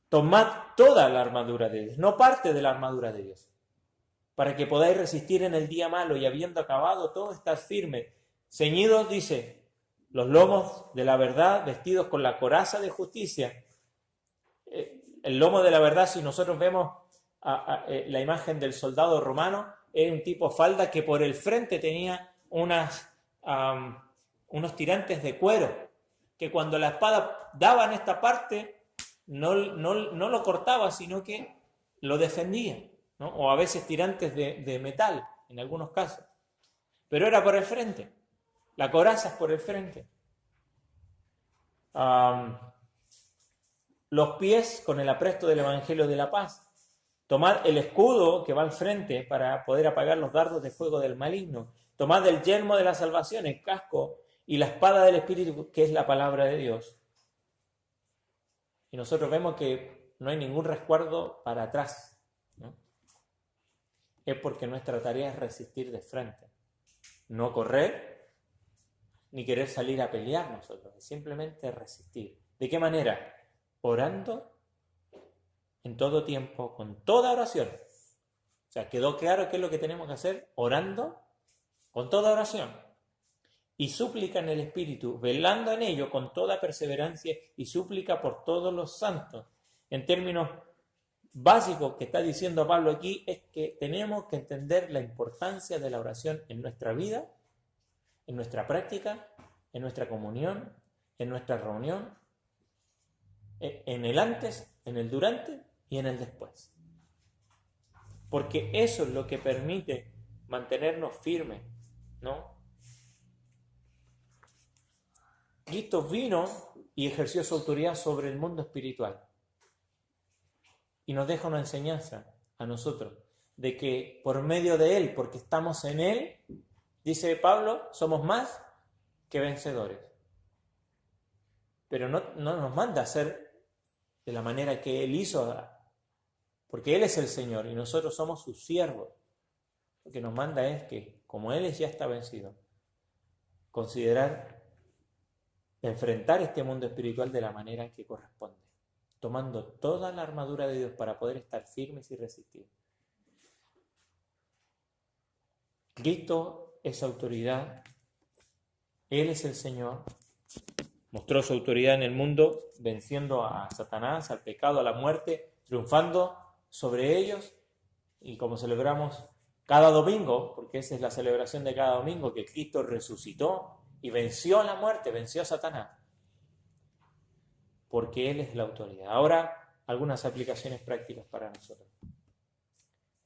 tomad toda la armadura de Dios, no parte de la armadura de Dios, para que podáis resistir en el día malo y habiendo acabado todo, estad firmes, ceñidos, dice, los lomos de la verdad, vestidos con la coraza de justicia. El lomo de la verdad, si nosotros vemos la imagen del soldado romano, era un tipo falda que por el frente tenía unos tirantes de cuero, que cuando la espada daba en esta parte, no lo cortaba, sino que lo defendía, ¿no? O a veces tirantes de metal, en algunos casos. Pero era por el frente, la coraza es por el frente. Los pies con el apresto del Evangelio de la paz. Tomad el escudo que va al frente para poder apagar los dardos de fuego del maligno. Tomad el yelmo de la salvación, el casco y la espada del Espíritu, que es la palabra de Dios. Y nosotros vemos que no hay ningún resguardo para atrás, ¿no? Es porque nuestra tarea es resistir de frente. No correr, ni querer salir a pelear nosotros, es simplemente resistir. ¿De qué manera? Orando en todo tiempo, con toda oración. O sea, ¿quedó claro qué es lo que tenemos que hacer? Orando con toda oración. Y súplica en el Espíritu, velando en ello con toda perseverancia y súplica por todos los santos. En términos básicos que está diciendo Pablo aquí, es que tenemos que entender la importancia de la oración en nuestra vida, en nuestra práctica, en nuestra comunión, en nuestra reunión, en el antes, en el durante y en el después. Porque eso es lo que permite mantenernos firmes, ¿no? Cristo vino y ejerció su autoridad sobre el mundo espiritual. Y nos deja una enseñanza a nosotros de que por medio de Él, porque estamos en Él, dice Pablo, somos más que vencedores. Pero no nos manda a hacer de la manera que Él hizo, porque Él es el Señor y nosotros somos sus siervos. Lo que nos manda es que, como Él ya está vencido, considerar enfrentar este mundo espiritual de la manera que corresponde, tomando toda la armadura de Dios para poder estar firmes y resistir. Cristo es autoridad, Él es el Señor, mostró su autoridad en el mundo, venciendo a Satanás, al pecado, a la muerte, triunfando sobre ellos, y como celebramos cada domingo, porque esa es la celebración de cada domingo, que Cristo resucitó y venció a la muerte, venció a Satanás, porque Él es la autoridad. Ahora, algunas aplicaciones prácticas para nosotros.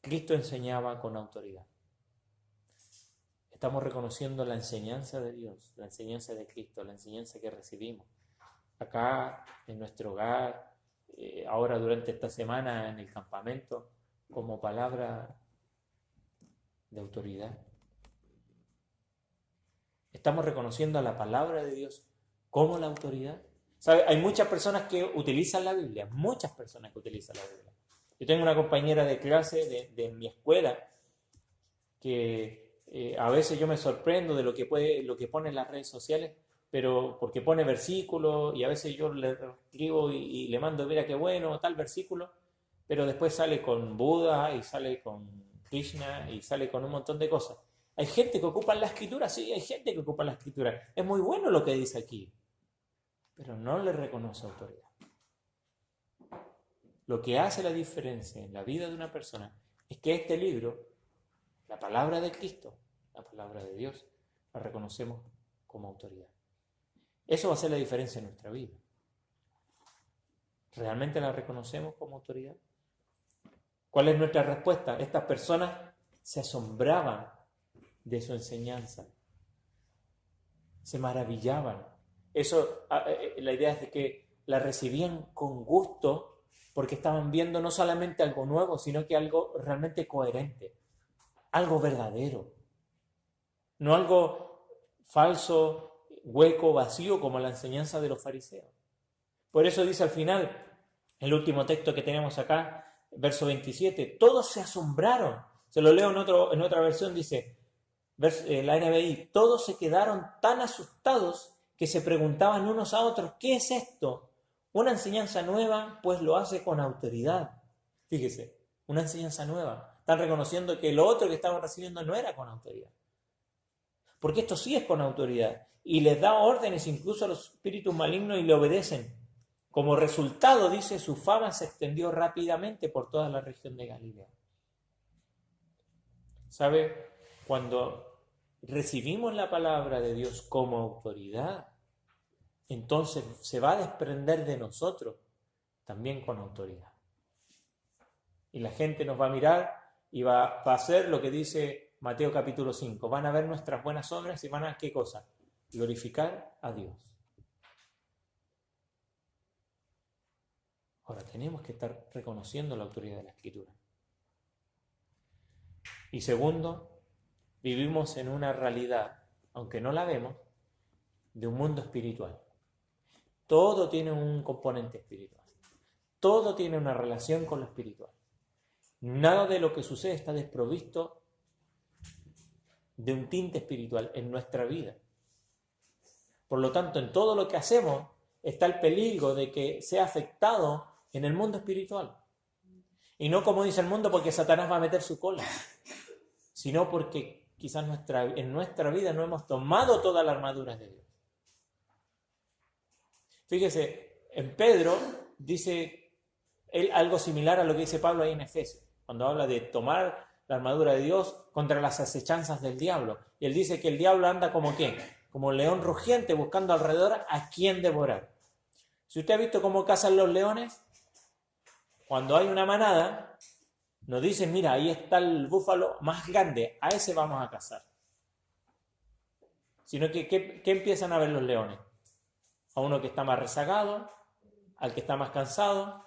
Cristo enseñaba con autoridad. Estamos reconociendo la enseñanza de Dios, la enseñanza de Cristo, la enseñanza que recibimos acá en nuestro hogar, ahora durante esta semana en el campamento, como palabra de autoridad. Estamos reconociendo a la palabra de Dios como la autoridad. ¿Sabe? Hay muchas personas que utilizan la Biblia, muchas personas que utilizan la Biblia. Yo tengo una compañera de clase de mi escuela que a veces yo me sorprendo de lo que pone en las redes sociales, pero porque pone versículos y a veces yo le escribo y le mando, mira qué bueno, tal versículo, pero después sale con Buda y sale con Krishna y sale con un montón de cosas. Hay gente que ocupa la escritura, sí, hay gente que ocupa la escritura. Es muy bueno lo que dice aquí, pero no le reconoce autoridad. Lo que hace la diferencia en la vida de una persona es que este libro, la palabra de Cristo, la palabra de Dios, la reconocemos como autoridad. Eso va a hacer la diferencia en nuestra vida. ¿Realmente la reconocemos como autoridad? ¿Cuál es nuestra respuesta? Estas personas se asombraban de su enseñanza, se maravillaban. La idea es de que la recibían con gusto porque estaban viendo no solamente algo nuevo, sino que algo realmente coherente, algo verdadero, no algo falso, hueco, vacío como la enseñanza de los fariseos. Por eso dice al final, el último texto que tenemos acá, verso 27, todos se asombraron. Se lo leo en otra versión, dice, la NBI, todos se quedaron tan asustados que se preguntaban unos a otros, ¿qué es esto? Una enseñanza nueva, pues lo hace con autoridad. Fíjese, una enseñanza nueva. Están reconociendo que lo otro que estaban recibiendo no era con autoridad. Porque esto sí es con autoridad. Y les da órdenes incluso a los espíritus malignos y le obedecen. Como resultado, dice, su fama se extendió rápidamente por toda la región de Galilea. ¿Sabe? Cuando recibimos la palabra de Dios como autoridad, entonces se va a desprender de nosotros también con autoridad. Y la gente nos va a mirar y va a hacer lo que dice Mateo capítulo 5. Van a ver nuestras buenas obras y van a, ¿qué cosa? Glorificar a Dios. Ahora, tenemos que estar reconociendo la autoridad de la Escritura. Y segundo, vivimos en una realidad, aunque no la vemos, de un mundo espiritual. Todo tiene un componente espiritual. Todo tiene una relación con lo espiritual. Nada de lo que sucede está desprovisto de un tinte espiritual en nuestra vida. Por lo tanto, en todo lo que hacemos está el peligro de que sea afectado en el mundo espiritual. Y no como dice el mundo porque Satanás va a meter su cola, sino porque quizás en nuestra vida no hemos tomado toda la armadura de Dios. Fíjese, en Pedro dice él algo similar a lo que dice Pablo ahí en Efesios, cuando habla de tomar la armadura de Dios contra las acechanzas del diablo. Y él dice que el diablo anda como ¿qué? Como león rugiente buscando alrededor a quién devorar. Si usted ha visto cómo cazan los leones, cuando hay una manada, nos dicen, mira, ahí está el búfalo más grande, a ese vamos a cazar. Sino que, ¿qué empiezan a ver los leones? A uno que está más rezagado, al que está más cansado,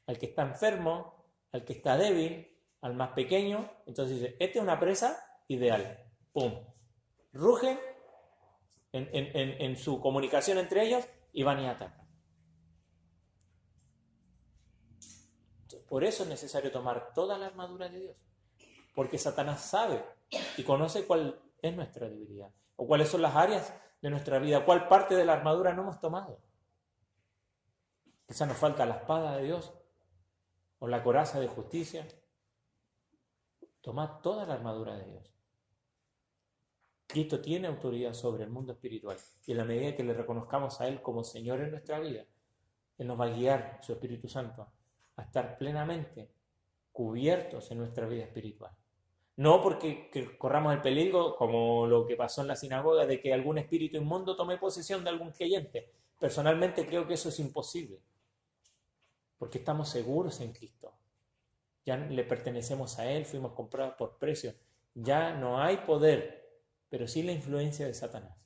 al que está enfermo, al que está débil, al más pequeño. Entonces dice, esta es una presa ideal. ¡Pum! Rugen en su comunicación entre ellos y van y atacan. Por eso es necesario tomar toda la armadura de Dios. Porque Satanás sabe y conoce cuál es nuestra debilidad. O cuáles son las áreas de nuestra vida, cuál parte de la armadura no hemos tomado. Quizás nos falta la espada de Dios o la coraza de justicia. Tomad toda la armadura de Dios. Cristo tiene autoridad sobre el mundo espiritual y en la medida que le reconozcamos a Él como Señor en nuestra vida, Él nos va a guiar, su Espíritu Santo, a estar plenamente cubiertos en nuestra vida espiritual. No porque corramos el peligro, como lo que pasó en la sinagoga, de que algún espíritu inmundo tome posesión de algún creyente. Personalmente creo que eso es imposible, porque estamos seguros en Cristo. Ya le pertenecemos a Él, fuimos comprados por precio. Ya no hay poder, pero sí la influencia de Satanás.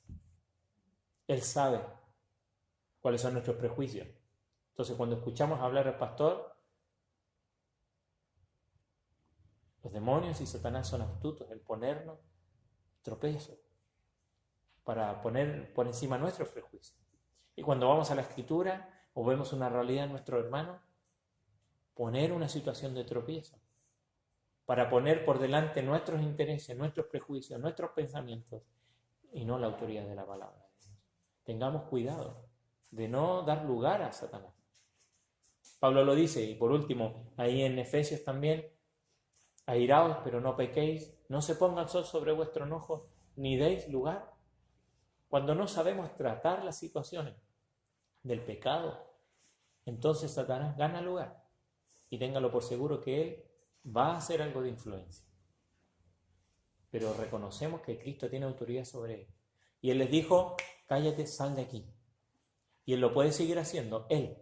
Él sabe cuáles son nuestros prejuicios. Entonces, cuando escuchamos hablar al pastor, los demonios y Satanás son astutos en ponernos tropiezos para poner por encima nuestros prejuicios. Y cuando vamos a la Escritura o vemos una realidad en nuestro hermano, poner una situación de tropiezo para poner por delante nuestros intereses, nuestros prejuicios, nuestros pensamientos y no la autoridad de la palabra de Dios. Tengamos cuidado de no dar lugar a Satanás. Pablo lo dice, y por último, ahí en Efesios también, airaos, pero no pequéis, no se ponga el sol sobre vuestro enojo, ni deis lugar. Cuando no sabemos tratar las situaciones del pecado, entonces Satanás gana lugar. Y téngalo por seguro que él va a hacer algo de influencia. Pero reconocemos que Cristo tiene autoridad sobre él. Y él les dijo, cállate, sal de aquí. Y él lo puede seguir haciendo, él,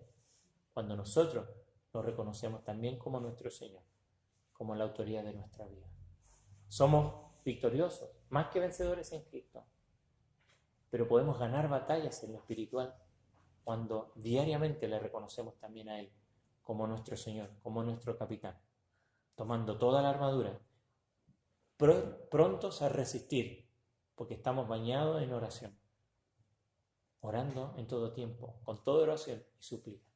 cuando nosotros lo reconocemos también como nuestro Señor, como la autoridad de nuestra vida. Somos victoriosos, más que vencedores en Cristo. Pero podemos ganar batallas en lo espiritual cuando diariamente le reconocemos también a Él como nuestro Señor, como nuestro capitán, tomando toda la armadura, prontos a resistir, porque estamos bañados en oración, orando en todo tiempo, con toda oración y súplica.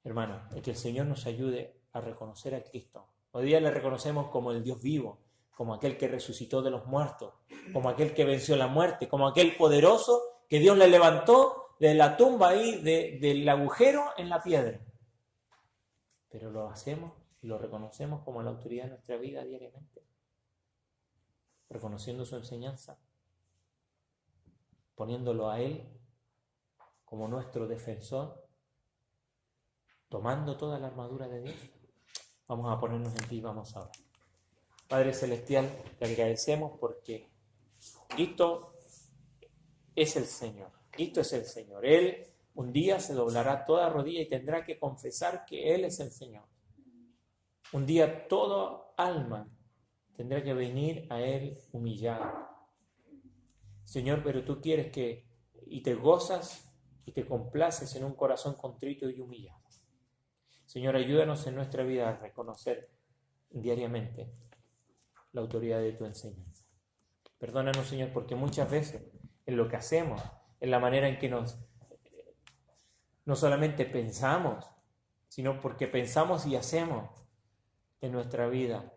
Hermanos, que el Señor nos ayude a reconocer a Cristo. Hoy día le reconocemos como el Dios vivo, como aquel que resucitó de los muertos, como aquel que venció la muerte, como aquel poderoso que Dios le levantó de la tumba ahí, del agujero en la piedra. Pero lo hacemos y lo reconocemos como la autoridad de nuestra vida diariamente, reconociendo su enseñanza, poniéndolo a Él como nuestro defensor, tomando toda la armadura de Dios. Vamos a ponernos en pie y vamos a orar. Padre Celestial, te agradecemos porque Cristo es el Señor. Cristo es el Señor. Él un día se doblará toda rodilla y tendrá que confesar que Él es el Señor. Un día toda alma tendrá que venir a Él humillado. Señor, pero tú quieres y te gozas y te complaces en un corazón contrito y humillado. Señor, ayúdanos en nuestra vida a reconocer diariamente la autoridad de tu enseñanza. Perdónanos, Señor, porque muchas veces en lo que hacemos, en la manera en que no solamente pensamos, sino porque pensamos y hacemos en nuestra vida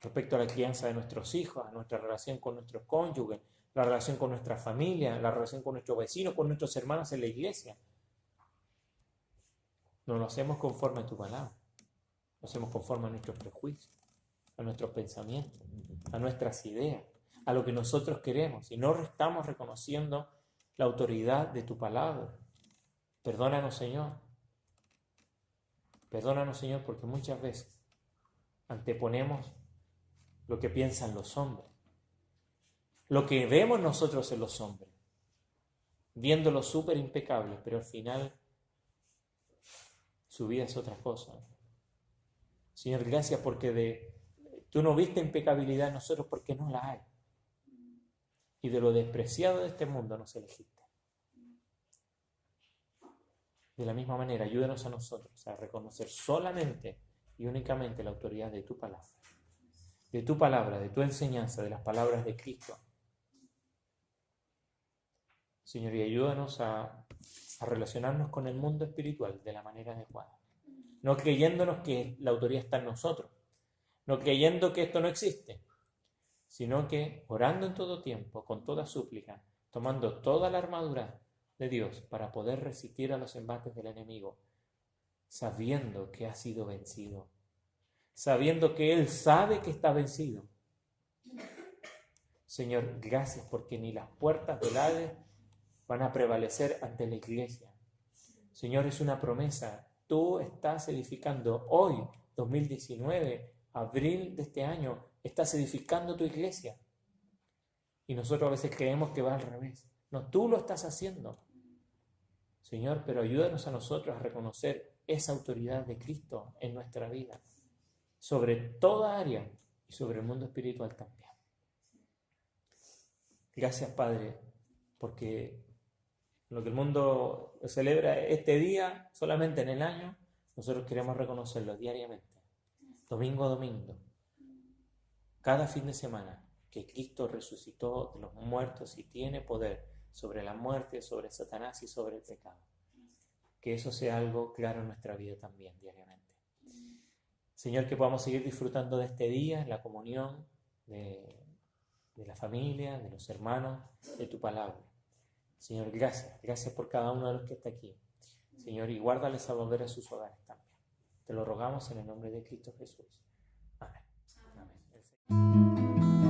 respecto a la crianza de nuestros hijos, a nuestra relación con nuestros cónyuges, la relación con nuestra familia, la relación con nuestros vecinos, con nuestros hermanos en la iglesia. No lo hacemos conforme a tu palabra, lo hacemos conforme a nuestros prejuicios, a nuestros pensamientos, a nuestras ideas, a lo que nosotros queremos, y no estamos reconociendo la autoridad de tu palabra. Perdónanos, Señor. Perdónanos, Señor, porque muchas veces anteponemos lo que piensan los hombres, lo que vemos nosotros en los hombres, viéndolo súper impecable, pero al final su vida es otra cosa. Señor, gracias porque tú no viste impecabilidad en nosotros porque no la hay. Y de lo despreciado de este mundo nos elegiste. De la misma manera, ayúdanos a nosotros a reconocer solamente y únicamente la autoridad de tu palabra, de tu enseñanza, de las palabras de Cristo. Señor, y ayúdanos a relacionarnos con el mundo espiritual de la manera adecuada. No creyéndonos que la autoridad está en nosotros, no creyendo que esto no existe, sino que orando en todo tiempo, con toda súplica, tomando toda la armadura de Dios para poder resistir a los embates del enemigo, sabiendo que ha sido vencido, sabiendo que Él sabe que está vencido. Señor, gracias porque ni las puertas del Hades van a prevalecer ante la iglesia. Señor, es una promesa. Tú estás edificando hoy, 2019, abril de este año, estás edificando tu iglesia. Y nosotros a veces creemos que va al revés. No, tú lo estás haciendo. Señor, pero ayúdanos a nosotros a reconocer esa autoridad de Cristo en nuestra vida, sobre toda área y sobre el mundo espiritual también. Gracias, Padre, porque lo que el mundo celebra este día solamente en el año, nosotros queremos reconocerlo diariamente, domingo a domingo, cada fin de semana, que Cristo resucitó de los muertos y tiene poder sobre la muerte, sobre Satanás y sobre el pecado. Que eso sea algo claro en nuestra vida también diariamente. Señor, que podamos seguir disfrutando de este día, la comunión de la familia, de los hermanos, de tu palabra. Señor, gracias por cada uno de los que está aquí. Señor, y guárdales a volver a sus hogares también. Te lo rogamos en el nombre de Cristo Jesús. Amén. Amén.